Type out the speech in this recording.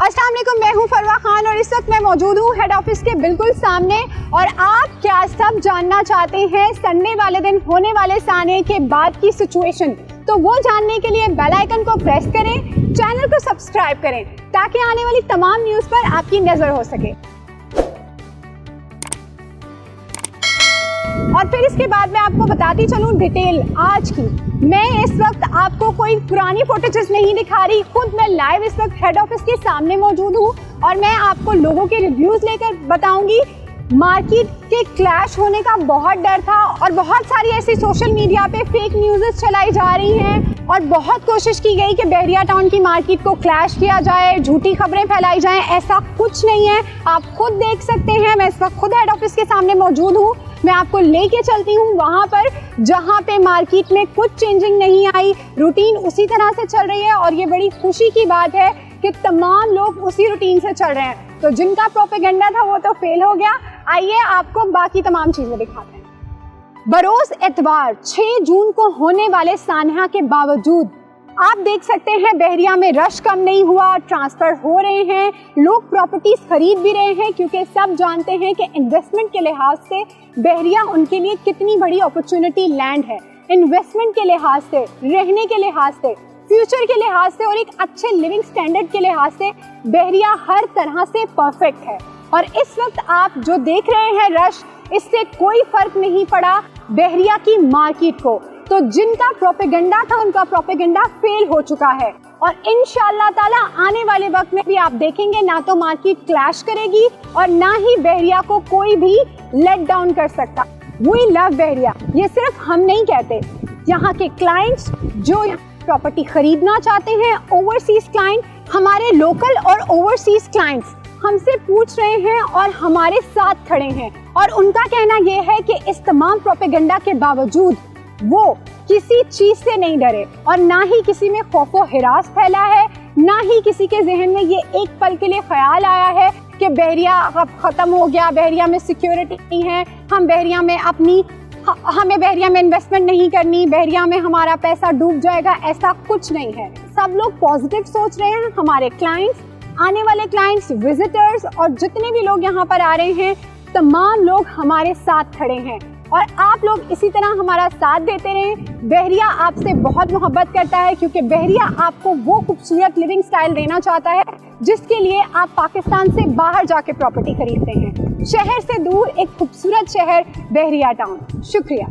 अस्सलाम वालेकुम, मैं हूं फरवा खान और इस वक्त मैं मौजूद हूं हेड ऑफिस के बिल्कुल सामने। और आप क्या सब जानना चाहते हैं संडे वाले दिन होने वाले साने के बाद की सिचुएशन, तो वो जानने के लिए बेल आइकन को प्रेस करें, चैनल को सब्सक्राइब करें ताकि आने वाली तमाम न्यूज़ पर आपकी नज़र हो सके। और फिर इसके बाद मैं आपको बताती चलूं डिटेल आज की। मैं इस वक्त आपको कोई पुरानी फोटोजेस नहीं दिखा रही, खुद मैं लाइव इस वक्त हेड ऑफिस के सामने मौजूद हूँ और मैं आपको लोगों के रिव्यूज लेकर बताऊंगी। मार्केट के क्लैश होने का बहुत डर था और बहुत सारी ऐसी सोशल मीडिया पे फेक न्यूज़ चलाई जा रही हैं और बहुत कोशिश की गई कि बहरिया टाउन की मार्केट को क्लैश किया जाए, झूठी खबरें फैलाई जाएं। ऐसा कुछ नहीं है, आप खुद देख सकते हैं। मैं इस वक्त खुद हेड ऑफिस के सामने मौजूद हूँ। मैं आपको लेके चलती हूँ वहाँ पर जहाँ पे मार्केट में कुछ चेंजिंग नहीं आई, रूटीन उसी तरह से चल रही है और ये बड़ी खुशी की बात है कि तमाम लोग उसी रूटीन से चल रहे हैं। तो जिनका प्रोपेगेंडा था वो तो फेल हो गया। आइए आपको बाकी तमाम चीजें दिखाते हैं। बरोज एतवार 6 जून को होने वाले सानहा के बावजूद आप देख सकते हैं बहरिया में रश कम नहीं हुआ, ट्रांसफर हो रहे हैं, लोग प्रॉपर्टीज खरीद भी रहे हैं क्योंकि सब जानते हैं कि इन्वेस्टमेंट के लिहाज से बहरिया उनके लिए कितनी बड़ी अपॉर्चुनिटी लैंड है। इन्वेस्टमेंट के लिहाज से, रहने के लिहाज से, फ्यूचर के लिहाज से और एक अच्छे लिविंग स्टैंडर्ड के लिहाज से बहरिया हर तरह से परफेक्ट है। और इस वक्त आप जो देख रहे हैं रश, इससे कोई फर्क नहीं पड़ा बहरिया की मार्केट को। तो जिनका प्रोपेगेंडा था उनका प्रोपेगेंडा फेल हो चुका है और इंशाअल्लाह ताला आने वाले वक्त में भी आप देखेंगे ना तो मार्केट क्लैश करेगी और ना ही बहरिया को कोई भी लेट डाउन कर सकता। वी लव बहरिया, ये सिर्फ हम नहीं कहते, यहाँ के क्लाइंट्स जो प्रॉपर्टी खरीदना चाहते हैं, ओवरसीज क्लाइंट, हमारे लोकल और ओवरसीज क्लाइंट्स हमसे पूछ रहे हैं और हमारे साथ खड़े हैं। और उनका कहना यह है कि इस तमाम प्रोपेगेंडा के बावजूद वो किसी चीज से नहीं डरे और ना ही किसी में खौफो हिरास फैला है, ना ही किसी के जहन में ये एक पल के लिए ख्याल आया है कि बहरिया अब खत्म हो गया, बहरिया में सिक्योरिटी नहीं है, हम बहरिया में हमें बहरिया में इन्वेस्टमेंट नहीं करनी, बहरिया में हमारा पैसा डूब जाएगा। ऐसा कुछ नहीं है। सब लोग पॉजिटिव सोच रहे हैं। हमारे क्लाइंट्स, आने वाले क्लाइंट्स, विजिटर्स और जितने भी लोग यहाँ पर आ रहे हैं, तमाम लोग हमारे साथ खड़े हैं और आप लोग इसी तरह हमारा साथ देते रहें। बहरिया आपसे बहुत मोहब्बत करता है क्योंकि बहरिया आपको वो खूबसूरत लिविंग स्टाइल देना चाहता है जिसके लिए आप पाकिस्तान से बाहर जाके प्रॉपर्टी खरीदते हैं। शहर से दूर एक खूबसूरत शहर बहरिया टाउन। शुक्रिया।